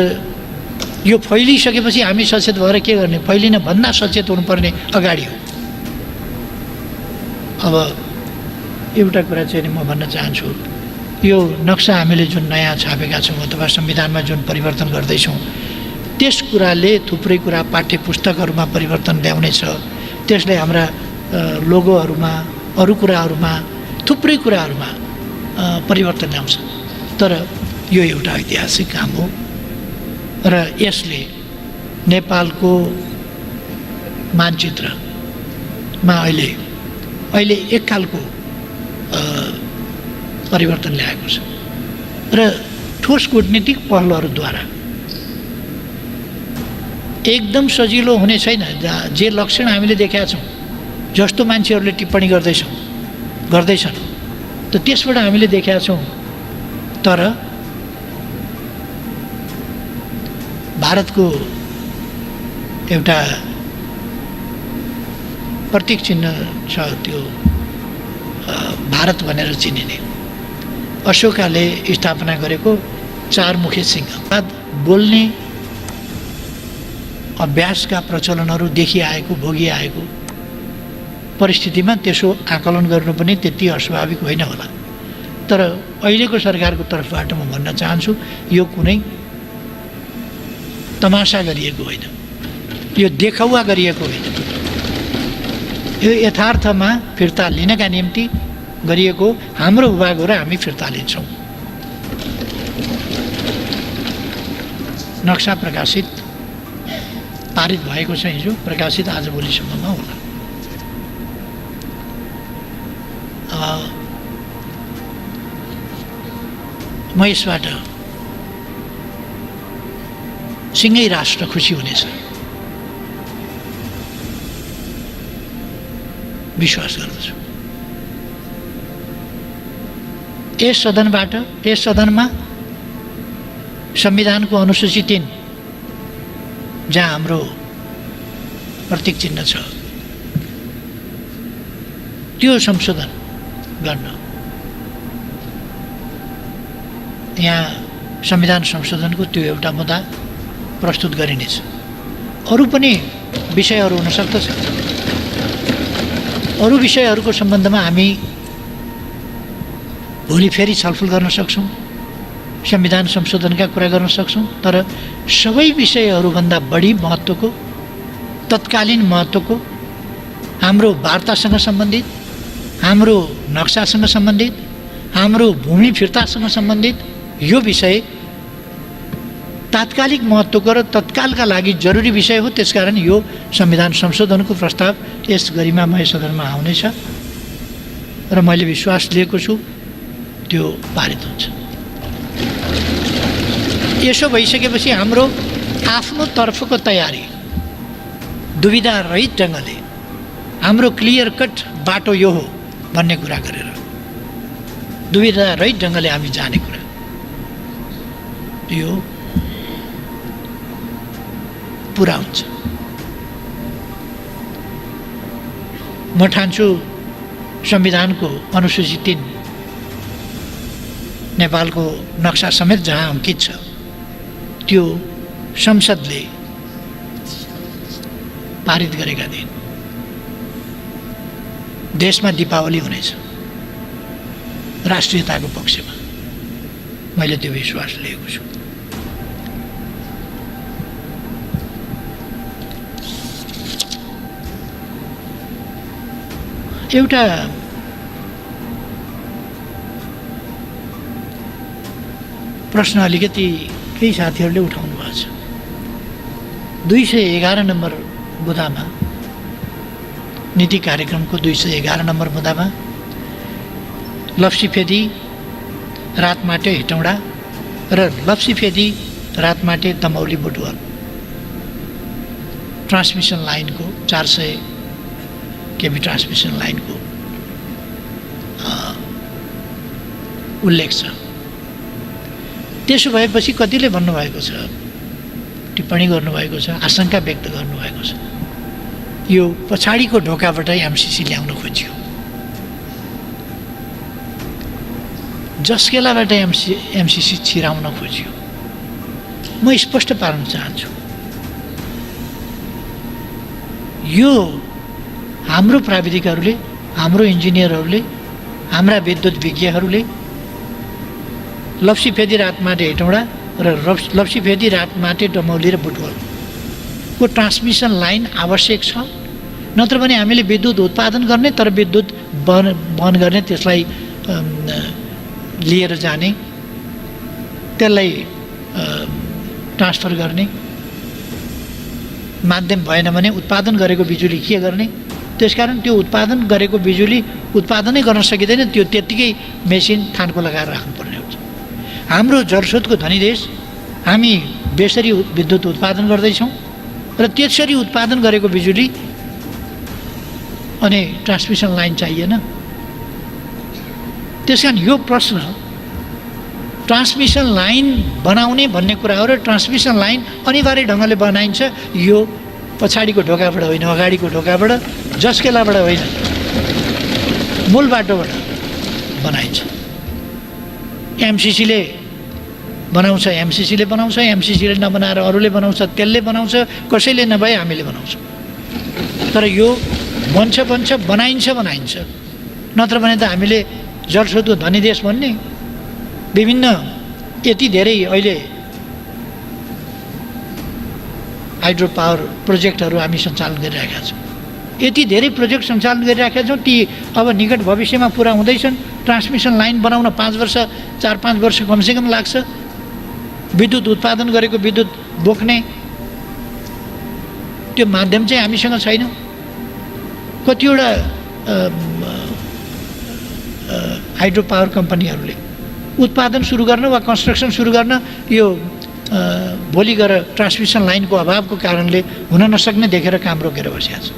यो फैलिसकेपछि हामी सचेत भएर के गर्ने, फैलिन भन्दा सचेत हुनुपर्ने अगाडि हो। अब एउटा कुरा चाहिँ म भन्न चाहन्छु, यो नक्सा हामीले जुन नयाँ छापेका छौँ अथवा संविधानमा जुन परिवर्तन गर्दैछौँ त्यस कुराले थुप्रै कुरा पाठ्य पुस्तकहरूमा परिवर्तन ल्याउनेछ। त्यसले हाम्रा लोगोहरूमा, अरू कुराहरूमा, थुप्रै कुराहरूमा परिवर्तन ल्याउँछ। तर यो एउटा ऐतिहासिक काम हो र यसले नेपालको मानचित्रमा अहिले एकखालको परिवर्तन ल्याएको छ र ठोस कूटनीतिक पहलहरूद्वारा एकदम सजिलो हुने छैन। जे लक्षण हामीले देखेका छौँ, जस्तो मान्छेहरूले टिप्पणी गर्दैछन् त त्यसबाट हामीले देखेका छौँ। तर भारतको एउटा प्रतीक चिन्ह छ, त्यो भारत भनेर चिनिने अशोकाले स्थापना गरेको 4 मुखे सिंह। बोल्ने अभ्यासका प्रचलनहरू देखिआएको, भोगिआएको परिस्थितिमा त्यसो आकलन गर्नु पनि त्यति अस्वाभाविक होइन होला। तर अहिलेको सरकारको तर्फबाट म भन्न चाहन्छु, यो कुनै तमासा गरिएको होइन, यो देखावा गरिएको होइन, यो यथार्थमा फिर्ता लिनका निम्ति गरिएको हाम्रो विभाग हो र हामी फिर्ता लिन्छौँ। नक्सा प्रकाशित पारित भएको छ, हिजो प्रकाशित आज भोलिसम्ममा होला। म यसबाट सिंगै राष्ट्र खुसी हुनेछ विश्वास गर्दछु। यस सदनमा संविधानको अनुसूची 3 जहाँ हाम्रो प्रतीक चिन्ह छ त्यो संशोधन गर्न यहाँ संविधान संशोधनको त्यो एउटा मुद्दा प्रस्तुत गरिनेछ। अरू पनि विषयहरू हुन सक्दछ। अरू विषयहरूको सम्बन्धमा हामी भोलि फेरि छलफल गर्न सक्छौँ, संविधान संशोधनका कुरा गर्न सक्छौँ। तर सबै विषयहरूभन्दा बढी महत्त्वको, तत्कालीन महत्त्वको, हाम्रो वार्तासँग सम्बन्धित, हाम्रो नक्सासँग सम्बन्धित, हाम्रो भूमि फिर्तासँग सम्बन्धित यो विषय तात्कालिक महत्त्वको र तत्कालका लागि जरुरी विषय हो। त्यसकारण यो संविधान संशोधनको प्रस्ताव यस गरिमामय सदनमा आउनेछ र मैले विश्वास लिएको छु त्यो पारित हुन्छ। यसो भइसकेपछि हाम्रो आफ्नो तर्फको तयारी दुविधा रहित ढङ्गले हाम्रो क्लियर कट बाटो यो हो भन्ने कुरा गरेर दुविधा रहित ढङ्गले हामी जाने कुरा यो पुरा हुन्छ। म ठान्छु संविधानको अनुसूची 3 नेपालको नक्सा समेत जहाँ अङ्कित छ त्यो संसदले पारित गरेका दिन देशमा दीपावली हुनेछ राष्ट्रियताको पक्षमा। मैले त्यो विश्वास लिएको छु। एउटा प्रश्न अलिकति केही साथीहरूले उठाउनु भएको छ। 211 नम्बर बुँदामा नीति कार्यक्रमको 211 नम्बर बुँदामा लप्सीफेदी रातमाटे हेटौँडा र लप्सीफेदी रातमाटे दमौली बुटवल ट्रान्समिसन लाइनको 400 केबी ट्रान्समिसन लाइनको उल्लेख छ। त्यसो भएपछि कतिले भन्नुभएको छ, टिप्पणी गर्नुभएको छ, आशंका व्यक्त गर्नुभएको छ यो पछाडिको ढोकाबाट एमसिसी ल्याउन खोजियो, जसकेलाबाट एमसिसी छिराउन खोजियो। म स्पष्ट पार्न चाहन्छु यो हाम्रो प्राविधिकहरूले, हाम्रो इन्जिनियरहरूले, हाम्रा विद्युत विज्ञहरूले लप्सीफेदी रातमाटे हेटौँडा र लप्सीफेदी रातमाटे डमौली र बुटवलको ट्रान्समिसन लाइन आवश्यक छ। नत्र भने हामीले विद्युत उत्पादन गर्ने तर विद्युत बहन गर्ने, त्यसलाई लिएर जाने, त्यसलाई ट्रान्सफर गर्ने माध्यम भएन भने उत्पादन गरेको बिजुली के गर्ने? त्यसकारण त्यो उत्पादन गरेको बिजुली उत्पादनै गर्न सकिँदैन, त्यो त्यत्तिकै मेसिन थानको लगाएर राख्नुपर्ने हुन्छ। हाम्रो जलस्रोतको धनी देश, हामी बेसरी विद्युत उत्पादन गर्दैछौँ र त्यसरी उत्पादन गरेको बिजुली अनि ट्रान्समिसन लाइन चाहिएन। त्यसकारण यो प्रश्न ट्रान्समिसन लाइन बनाउने भन्ने कुरा हो र ट्रान्समिसन लाइन अनिवार्य ढङ्गले बनाइन्छ। यो पछाडिको ढोकाबाट होइन, अगाडिको ढोकाबाट, जसकेलाबाट होइन, मूल बाटोबाट बनाइन्छ। एमसिसीले बनाउँछ, एमसिसीले नबनाएर अरूले बनाउँछ, त्यसले बनाउँछ, कसैले नभए हामीले बनाउँछौँ। तर यो बन्छ बनाइन्छ। नत्र भने त हामीले जलस्रोतको धनी देश भन्ने विभिन्न यति धेरै अहिले हाइड्रो पावर प्रोजेक्टहरू हामी सञ्चालन गरिरहेका छौँ। यति धेरै प्रोजेक्ट सञ्चालन गरिरहेका छौँ, ती अब निकट भविष्यमा पुरा हुँदैछन्। ट्रान्समिसन लाइन बनाउन 5 वर्ष 4-5 वर्ष कमसेकम लाग्छ। विद्युत उत्पादन गरेको विद्युत बोक्ने त्यो माध्यम चाहिँ हामीसँग छैन। कतिवटा हाइड्रो पावर कम्पनीहरूले उत्पादन सुरु गर्न वा कन्स्ट्रक्सन सुरु गर्न यो भोलि गएर ट्रान्समिसन लाइनको अभावको कारणले हुन नसक्ने देखेर काम रोकेर बसेका छन्।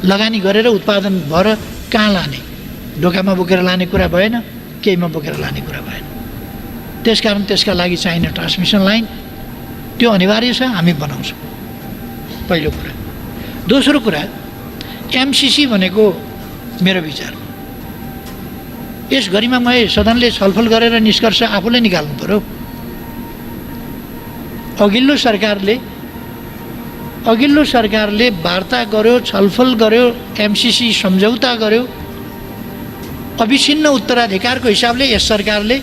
लगानी गरेर उत्पादन भएर कहाँ लाने, ढोकामा बोकेर लाने कुरा भएन, केहीमा बोकेर लाने कुरा भएन। त्यसकारण त्यसका लागि चाहिने ट्रान्समिसन लाइन त्यो अनिवार्य छ, हामी बनाउँछौँ, पहिलो कुरा। दोस्रो कुरा, एमसिसी भनेको मेरो विचारमा यस गरिमामय सदनले छलफल गरेर निष्कर्ष आफूले निकाल्नु पर्यो। अघिल्लो सरकारले वार्ता गर्यो, छलफल गर्यो, एमसिसी सम्झौता गर्यो। अविच्छिन्न उत्तराधिकारको हिसाबले यस सरकारले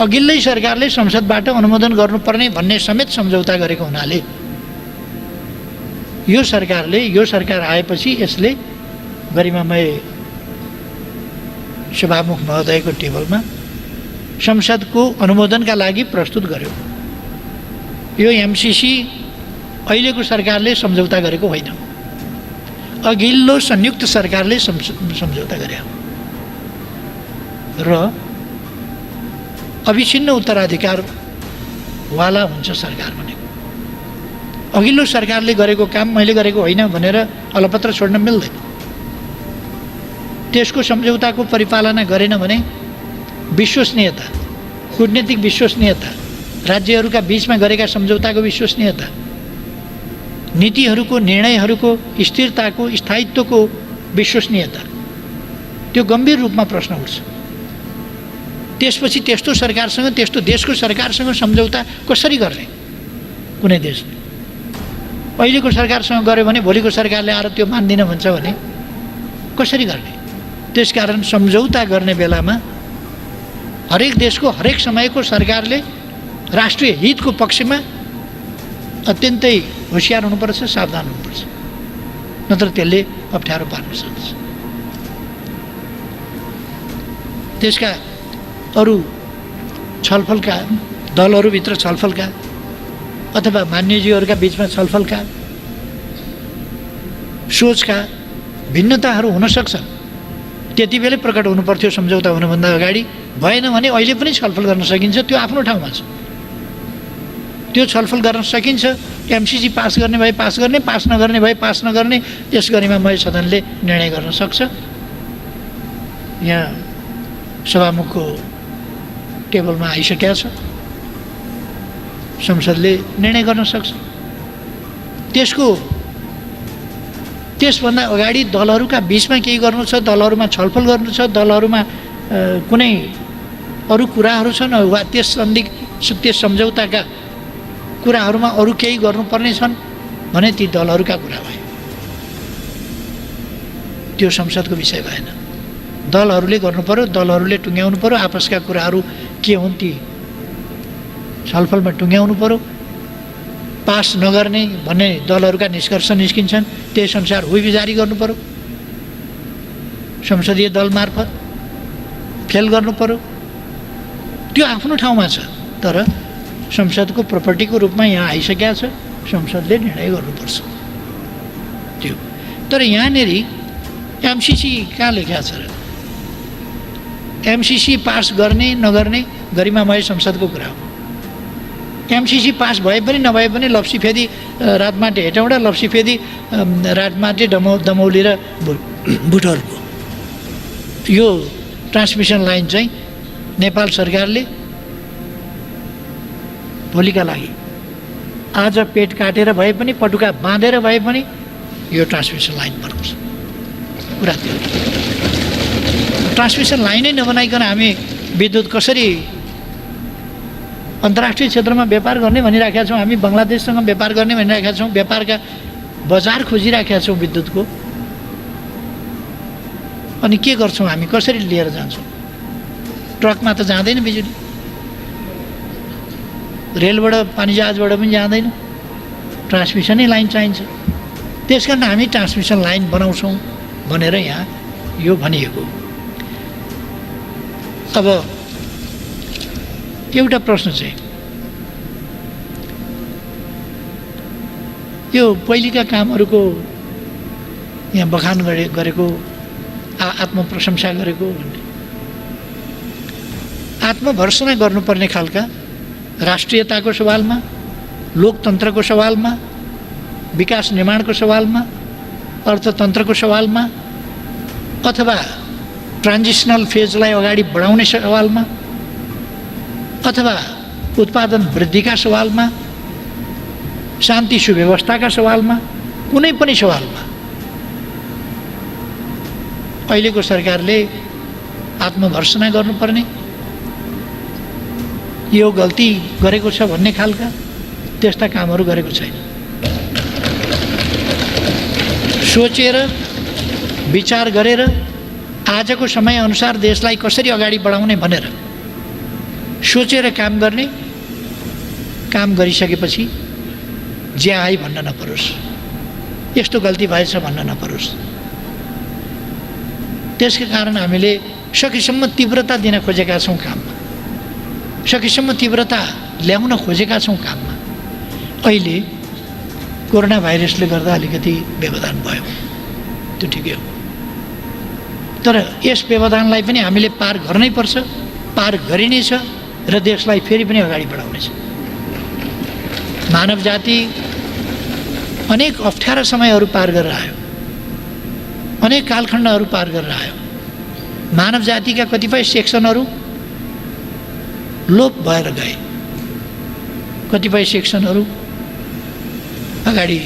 अघिल्लै सरकारले संसदबाट अनुमोदन गर्नुपर्ने भन्ने समेत सम्झौता गरेको हुनाले यो सरकार आएपछि यसले गरिमामय सभामुख महोदयको टेबलमा संसदको अनुमोदनका लागि प्रस्तुत गर्यो। यो एमसिसी अहिलेको सरकारले सम्झौता गरेको होइन, अघिल्लो संयुक्त सरकारले सम्झौता गरे र अविच्छिन्न उत्तराधिकारवाला हुन्छ सरकार भनेको। अघिल्लो सरकारले गरेको काम मैले गरेको होइन भनेर अलपत्र छोड्न मिल्दैन। त्यसको सम्झौताको परिपालना गरेन भने विश्वसनीयता, कूटनीतिक विश्वसनीयता, राज्यहरूका बीचमा गरेका सम्झौताको विश्वसनीयता, नीतिहरूको, निर्णयहरूको स्थिरताको, स्थायित्वको विश्वसनीयता त्यो गम्भीर रूपमा प्रश्न उठ्छ। त्यसपछि त्यस्तो सरकारसँग, त्यस्तो देशको सरकारसँग सम्झौता कसरी गर्ने? कुनै देशले अहिलेको सरकारसँग गर्यो भने भोलिको सरकारले आएर त्यो मान्दिनँ भन्छ भने कसरी गर्ने? त्यसकारण सम्झौता गर्ने बेलामा हरेक देशको, हरेक समयको सरकारले राष्ट्रिय हितको पक्षमा अत्यन्तै होशियार हुनुपर्छ, सावधान हुनुपर्छ, नत्र त्यसले अप्ठ्यारो पार्न सक्छ। त्यसका अरू छलफलका दलहरूभित्र छलफलका अथवा मान्यज्यूहरूका बिचमा छलफलका सोचका भिन्नताहरू हुन सक्छन्। त्यति बेलै प्रकट हुनुपर्थ्यो सम्झौता हुनुभन्दा अगाडि। भएन भने अहिले पनि छलफल गर्न सकिन्छ, त्यो आफ्नो ठाउँमा छ, त्यो छलफल गर्न सकिन्छ। एमसिसी पास गर्ने भए पास गर्ने, पास नगर्ने भए पास नगर्ने यस गरिमामय सदनले निर्णय गर्न सक्छ। यहाँ सभामुखको टेबलमा आइसकेका छ, संसदले निर्णय गर्न सक्छ। त्यसभन्दा अगाडि दलहरूका बिचमा केही गर्नु छ, दलहरूमा छलफल गर्नु छ, दलहरूमा कुनै अरू कुराहरू छन् वा त्यस सम्झौताका कुराहरूमा अरू केही गर्नुपर्ने छन् भने ती दलहरूका कुरा भए, त्यो संसदको विषय भएन। दलहरूले गर्नु पर्यो, दलहरूले टुङ्ग्याउनु पर्यो, आपसका कुराहरू के हुन् ती छलफलमा टुङ्ग्याउनु पर्यो। पास नगर्ने भन्ने दलहरूका निष्कर्ष निस्किन्छन्, त्यस अनुसार हुइबी जारी गर्नु पर्यो, संसदीय दल मार्फत फेल गर्नु पर्यो। त्यो आफ्नो ठाउँमा छ, तर संसदको प्रपर्टीको रूपमा यहाँ आइसकेका छ, संसदले निर्णय गर्नुपर्छ त्यो। तर यहाँनेरि एमसिसी कहाँ लेखेको छ र? एमसिसी पास गर्ने नगर्ने गरिमामय संसदको कुरा हो। एमसिसी पास भए पनि नभए पनि लप्सीफेदी राजमाटे हेटौँडा, लप्सीफेदी राजमाटे दमौली र बुटवलको यो ट्रान्समिसन लाइन चाहिँ नेपाल सरकारले भोलिका लागि आज पेट काटेर भए पनि, पटुका बाँधेर भए पनि यो ट्रान्समिसन लाइन बनाउँछ। कुरा त्यो ट्रान्समिसन लाइनै नबनाइकन हामी विद्युत कसरी अन्तर्राष्ट्रिय क्षेत्रमा व्यापार गर्ने भनिराखेका छौँ, हामी बङ्गलादेशसँग व्यापार गर्ने भनिराखेका छौँ, व्यापारका बजार खोजिराखेका छौँ विद्युतको। अनि के गर्छौँ हामी? कसरी लिएर जान्छौँ? ट्रकमा त जाँदैन बिजुली, रेलबाट, पानी जहाजबाट पनि जाँदैन, ट्रान्समिसनै लाइन चाहिन्छ। त्यस कारण हामी ट्रान्समिसन लाइन बनाउँछौँ भनेर यहाँ यो भनिएको। अब एउटा प्रश्न चाहिँ यो पहिलेका कामहरूको यहाँ बखान गरेको, आत्मप्रशंसा गरेको भन्ने आत्मभर्सना गर्नुपर्ने खालका राष्ट्रियताको सवालमा, लोकतन्त्रको सवालमा, विकास निर्माणको सवालमा, अर्थतन्त्रको सवालमा अथवा ट्रान्जिसनल फेजलाई अगाडि बढाउने सवालमा अथवा उत्पादन वृद्धिका सवालमा, शान्ति सुव्यवस्थाका सवालमा, कुनै पनि सवालमा अहिलेको सरकारले आत्मभर्सना गर्नुपर्ने, यो गल्ती गरेको छ भन्ने खालका त्यस्ता कामहरू गरेको छैन। सोचेर विचार गरेर आजको समयअनुसार देशलाई कसरी अगाडि बढाउने भनेर सोचेर काम गर्ने, काम गरिसकेपछि जे आइ भन्न नपरोस्, यस्तो गल्ती भएछ भन्न नपरोस्। त्यसकै कारण हामीले सकेसम्म तीव्रता दिन खोजेका छौँ काममा, सकेसम्म तीव्रता ल्याउन खोजेका छौँ काममा। अहिले कोरोना भाइरसले गर्दा अलिकति व्यवधान भयो, त्यो ठिकै हो, तर यस व्यवधानलाई पनि हामीले पार गर्नै पर्छ, पार गरिनेछ र देशलाई फेरि पनि अगाडि बढाउनेछ। मानव जाति अनेक अप्ठ्यारा समयहरू पार गरेर आयो, अनेक कालखण्डहरू पार गरेर आयो। मानव जातिका कतिपय सेक्सनहरू लोप भएर गए, कतिपय सेक्सनहरू अगाडि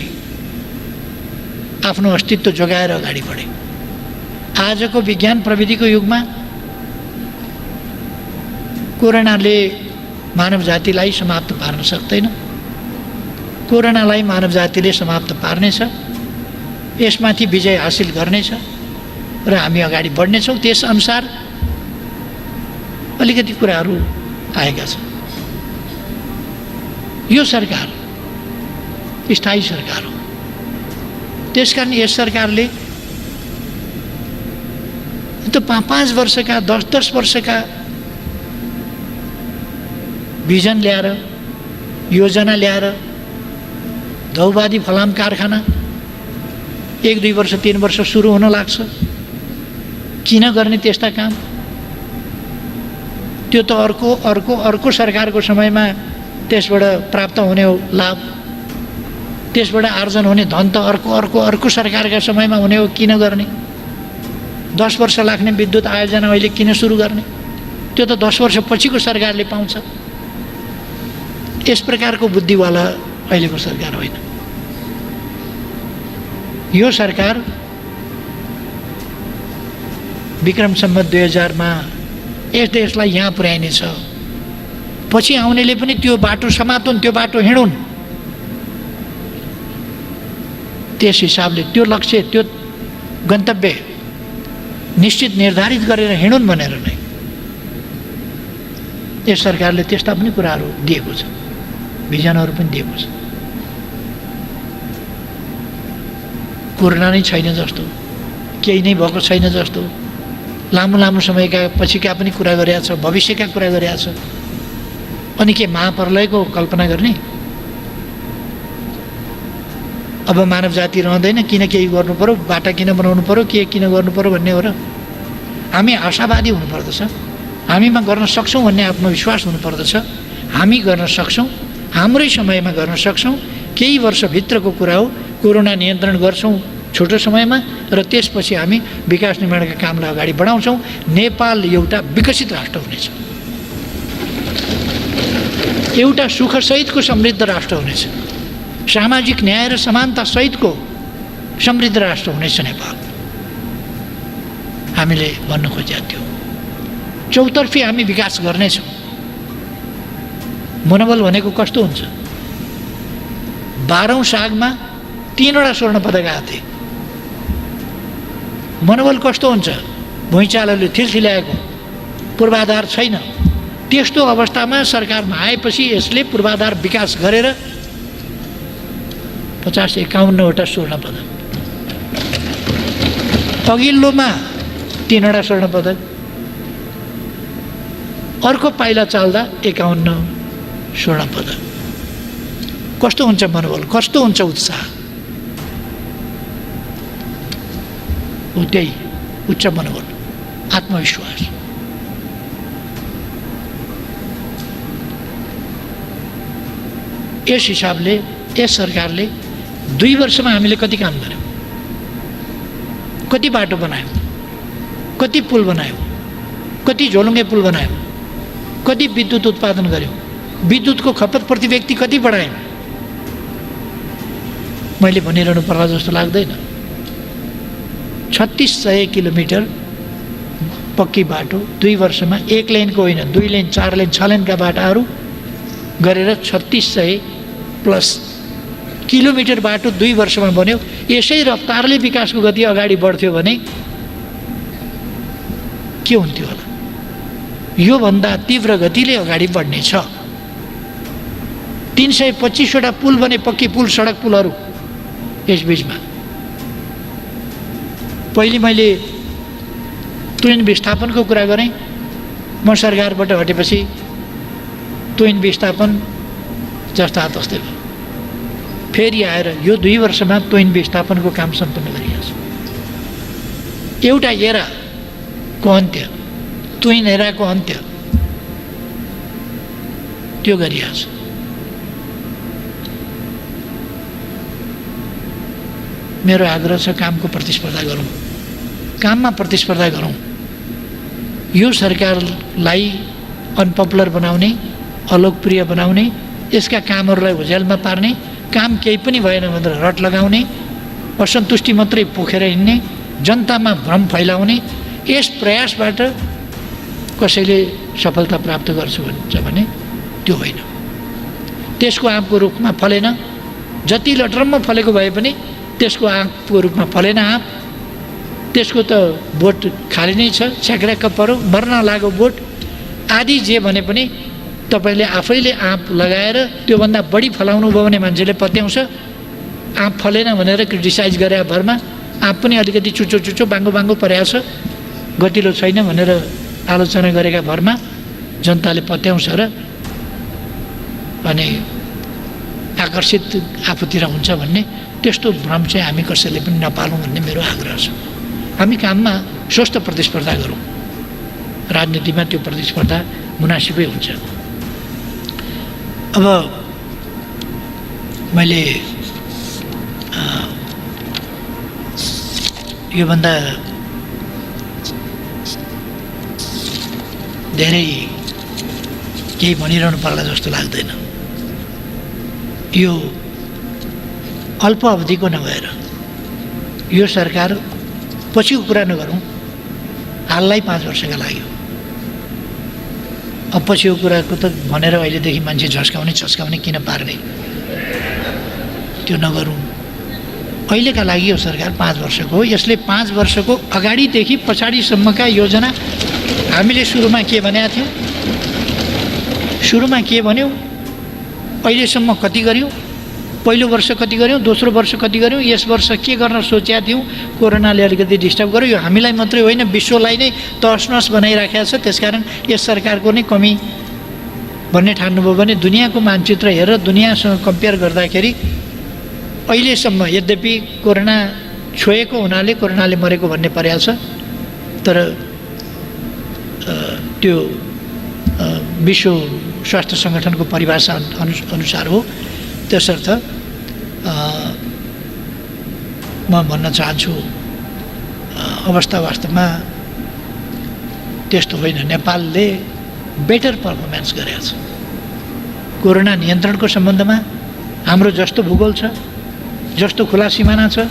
आफ्नो अस्तित्व जोगाएर अगाडि बढे। आजको विज्ञान प्रविधिको युगमा कोरोनाले मानव जातिलाई समाप्त पार्न सक्दैन, कोरोनालाई मानव जातिले समाप्त पार्नेछ, यसमाथि विजय हासिल गर्नेछ र हामी अगाडि बढ्नेछौँ। त्यसअनुसार अलिकति कुराहरू आएका छन्। यो सरकार स्थायी सरकार हो, त्यसकारण यस सरकारले त 5 वर्षका 10 वर्षका भिजन ल्याएर, योजना ल्याएर धौवादी फलाम कारखाना 1-2 वर्ष 3 वर्ष सुरु हुन लाग्छ। किन गर्ने त्यस्ता काम? त्यो त अर्को सरकारको समयमा त्यसबाट प्राप्त हुने हो लाभ, त्यसबाट आर्जन हुने धन त अर्को सरकारका समयमा हुने हो। किन गर्ने? 10 वर्ष लाग्ने विद्युत आयोजना अहिले किन सुरु गर्ने? त्यो त 10 वर्ष पछिको सरकारले पाउँछ। यस प्रकारको बुद्धिवाला अहिलेको सरकार होइन। यो सरकार विक्रम सम्वत 2000 मा यस देशलाई यहाँ पुर्याइनेछ, पछि आउनेले पनि त्यो बाटो समातुन्, त्यो बाटो हिँडुन्, त्यस हिसाबले त्यो लक्ष्य, त्यो गन्तव्य निश्चित निर्धारित गरेर हिँडुन् भनेर नै यस सरकारले त्यस्ता पनि कुराहरू दिएको छ, भिजनहरू पनि दिएको छ। कोरोना नै छैन जस्तो, केही नै भएको छैन जस्तो, लामो समयका पछिका पनि कुरा गरेका छ, भविष्यका कुरा गरेका छ। अनि के महाप्रलयको कल्पना गर्ने? अब मानव जाति रहँदैन, किन केही गर्नु पर्यो, बाटा किन बनाउनु पर्यो, के किन गर्नु पर्यो भन्ने हो र? हामी आशावादी हुनुपर्दछ, हामीमा गर्न सक्छौँ भन्ने आत्मविश्वास हुनुपर्दछ। हामी गर्न सक्छौँ, हाम्रै समयमा गर्न सक्छौँ। केही वर्षभित्रको कुरा हो, कोरोना नियन्त्रण गर्छौँ छोटो समयमा र त्यसपछि हामी विकास निर्माणका कामलाई अगाडि बढाउँछौँ। नेपाल एउटा विकसित राष्ट्र हुनेछ, एउटा सुखसहितको समृद्ध राष्ट्र हुनेछ, सामाजिक न्याय र समानता सहितको समृद्ध राष्ट्र हुनेछ नेपाल। हामीले भन्न खोजेका थियौँ चौतर्फी हामी विकास गर्नेछौँ। मनोबल भनेको कस्तो हुन्छ? 12औं सागमा 3वटा स्वर्ण पदक आएको थिए। मनोबल कस्तो हुन्छ? भुइँचालोले थिल्थिल्याएको, पूर्वाधार छैन। त्यस्तो अवस्थामा सरकारमा आएपछि यसले पूर्वाधार विकास गरेर 50-51वटा स्वर्ण पदक, अघिल्लोमा 3वटा स्वर्ण पदक, अर्को पाइला चाल्दा 51 स्वर्ण पदक। कस्तो हुन्छ मनोबल, कस्तो हुन्छ उत्साह? त्यही उच्च मनोबल, आत्मविश्वास। यस हिसाबले यस सरकारले 2 वर्षमा हामीले कति काम गर्यौँ, कति बाटो बनायौँ, कति पुल बनायौँ, कति झोलुङ्गे पुल बनायौँ, कति विद्युत उत्पादन गर्यौँ, विद्युतको खपत प्रति व्यक्ति कति बढायौँ। मैले भनिरहनु पर्ला जस्तो लाग्दैन। 3600 किलोमिटर पक्की बाटो 2 वर्षमा, 1 लेनको होइन, 2 लेन, 4 लेन, 6 लेनका बाटाहरू गरेर 3600 प्लस किलोमिटर बाटो 2 वर्षमा बन्यो। यसै रफ्तारले विकासको गति अगाडि बढ्थ्यो भने के हुन्थ्यो होला? योभन्दा तीव्र गतिले अगाडि बढ्नेछ। 325वटा पुल बने, पक्की पुल, सडक पुलहरू यसबीचमा। पहिले मैले तुइन विस्थापनको कुरा गरेँ। म सरकारबाट हटेपछि तुइन विस्थापन जस्ता तस्तै भयो। फेरि आएर यो 2 वर्षमा तुइन विस्थापनको काम सम्पन्न गरिएको छ। एउटा एराको अन्त्य, तुइन एराको अन्त्य त्यो गरिएको छ। मेरो आग्रह छ कामको प्रतिस्पर्धा गरौँ, काममा प्रतिस्पर्धा गरौँ। यो सरकारलाई अनपपुलर बनाउने, अलोकप्रिय बनाउने, यसका कामहरूलाई होझ्यालमा पार्ने, काम केही पनि भएन भनेर रट लगाउने, असन्तुष्टि मात्रै पोखेर हिँड्ने, जनतामा भ्रम फैलाउने, यस प्रयासबाट कसैले सफलता प्राप्त गर्छु भन्छ भने त्यो होइन। त्यसको आँपको रुखमा फलेन, जति लटरम्म फलेको भए पनि त्यसको आँपको रुखमा फलेन आँप। त्यसको त बोट खाली नै छ, छ्याक्र्याक्क पऱ्यो, मर्न लाग्यो बोट आदि। जे भने पनि तपाईँले आफैले आँप लगाएर त्योभन्दा बढी फलाउनु भयो भने मान्छेले पत्याउँछ। आँप फलेन भनेर क्रिटिसाइज गरे भरमा आँप पनि अलिकति चुचो चुचो बाङ्गो बाङ्गो परेको छ, गतिलो छैन भनेर आलोचना गरेका भरमा जनताले पत्याउँछ र अनि आकर्षित आफूतिर हुन्छ भन्ने त्यस्तो भ्रम चाहिँ हामी कसैले पनि नपालौँ भन्ने मेरो आग्रह छ। हामी काममा स्वस्थ प्रतिस्पर्धा गरौँ, राजनीतिमा त्यो प्रतिस्पर्धा मुनासिबै हुन्छ। अब मैले योभन्दा धेरै केही भनिरहनु पर्ला जस्तो लाग्दैन। यो अल्प अवधिको नभएर यो सरकार पछिको कुरा नगरौँ, हाललाई 5 वर्षका लाग्यो। अब पछिको कुराको त भनेर अहिलेदेखि मान्छे झस्काउने किन पार्ने, त्यो नगरौँ। अहिलेका लागि यो सरकार 5 वर्षको हो। यसले 5 वर्षको अगाडिदेखि पछाडिसम्मका योजना हामीले सुरुमा के भनेका थियौँ, सुरुमा के भन्यौँ, अहिलेसम्म कति गऱ्यौँ, पहिलो वर्ष कति गऱ्यौँ, दोस्रो वर्ष कति गऱ्यौँ, यस वर्ष के गर्न सोचेका थियौँ। कोरोनाले अलिकति डिस्टर्ब गर्यो। यो हामीलाई मात्रै होइन, विश्वलाई नै तहस-नहस बनाइराखेको छ। त्यसकारण यस सरकारको नै कमी भन्ने ठान्नुभयो भने दुनियाँको मानचित्र हेरेर दुनियाँसँग कम्पेयर गर्दाखेरि अहिलेसम्म, यद्यपि कोरोना छोएको हुनाले कोरोनाले मरेको भन्ने परेको छ, तर त्यो विश्व स्वास्थ्य सङ्गठनको परिभाषा अनुसार हो। त्यसर्थ म भन्न चाहन्छु अवस्था वास्तवमा त्यस्तो होइन। नेपालले बेटर पर्फर्मेन्स गरेको छ कोरोना नियन्त्रणको सम्बन्धमा। हाम्रो जस्तो भूगोल छ, जस्तो खुला सिमाना छ,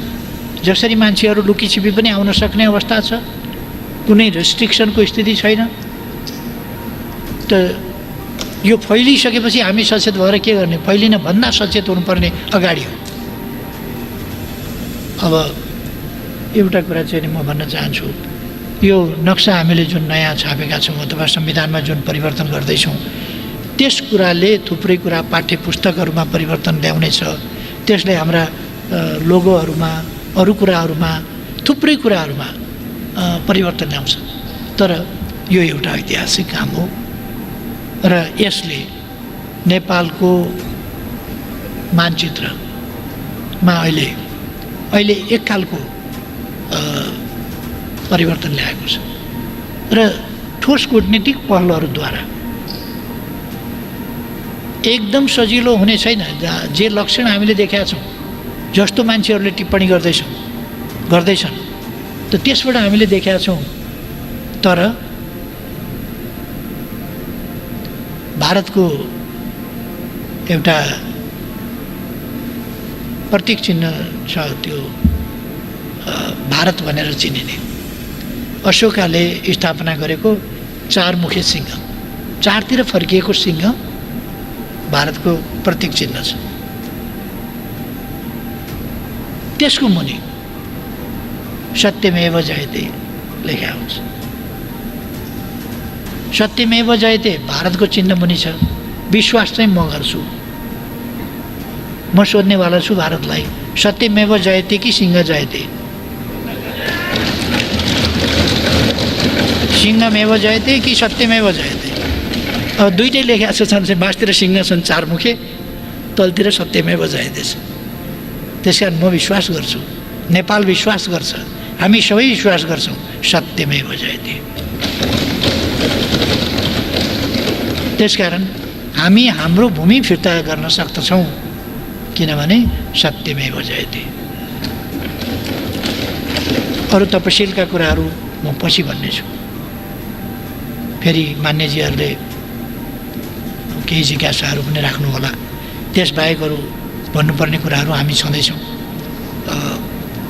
जसरी मान्छेहरू लुकीछिपी पनि आउन सक्ने अवस्था छ, कुनै रेस्ट्रिक्सनको स्थिति छैन। त यो फैलिसकेपछि हामी सचेत भएर के गर्ने, फैलिन भन्दा सचेत हुनुपर्ने अगाडि हो। अब एउटा कुरा चाहिँ म भन्न चाहन्छु, यो नक्सा हामीले जुन नयाँ छापेका छौँ अथवा संविधानमा जुन परिवर्तन गर्दैछौँ, त्यस कुराले थुप्रै कुरा पाठ्य पुस्तकहरूमा परिवर्तन ल्याउनेछ। त्यसले हाम्रा लोगोहरूमा, अरू कुराहरूमा, थुप्रै कुराहरूमा परिवर्तन ल्याउँछ। तर यो एउटा ऐतिहासिक काम हो र यसले नेपालको मानचित्रमा अहिले एक खालको परिवर्तन ल्याएको छ र ठोस कूटनीतिक पहलहरूद्वारा एकदम सजिलो हुने छैन। जे लक्षण हामीले देखेका छौँ, जस्तो मान्छेहरूले टिप्पणी गर्दैछन् त त्यसबाट हामीले देखेका छौँ। तर भारतको एउटा प्रतीक चिन्ह छ, त्यो भारत भनेर चिनिने अशोकाले स्थापना गरेको 4 मुखे सिंह, चारतिर फर्किएको सिंह भारतको प्रतीक चिन्ह छ। त्यसको मुनि सत्यमेव जयते लेखा हुन्छ। सत्यमेव जयते भारतको चिन्ह मुनि छ। विश्वास चाहिँ म गर्छु, म सोध्नेवाला छु भारतलाई, सत्यमेव जयते कि सिंह जयते? सिंहमेव जयते कि सत्यमेव जयते? अब दुइटै लेखेका छन्, बाँसतिर सिंह छन् 4 मुखे, तलतिर सत्यमेव जयते छ। त्यस कारण म विश्वास गर्छु, नेपाल विश्वास गर्छ, हामी सबै विश्वास गर्छौँ, सत्यमेव जयते। त्यसकारण हामी हाम्रो भूमि फिर्ता गर्न सक्दछौँ, किनभने सत्यमेव जयते। अरू तपशीलका कुराहरू म पछि भन्नेछु। फेरि मान्यजीहरूले केही जिज्ञासाहरू पनि राख्नु होला। त्यसबाहेक अरू भन्नुपर्ने कुराहरू हामी छँदैछौँ।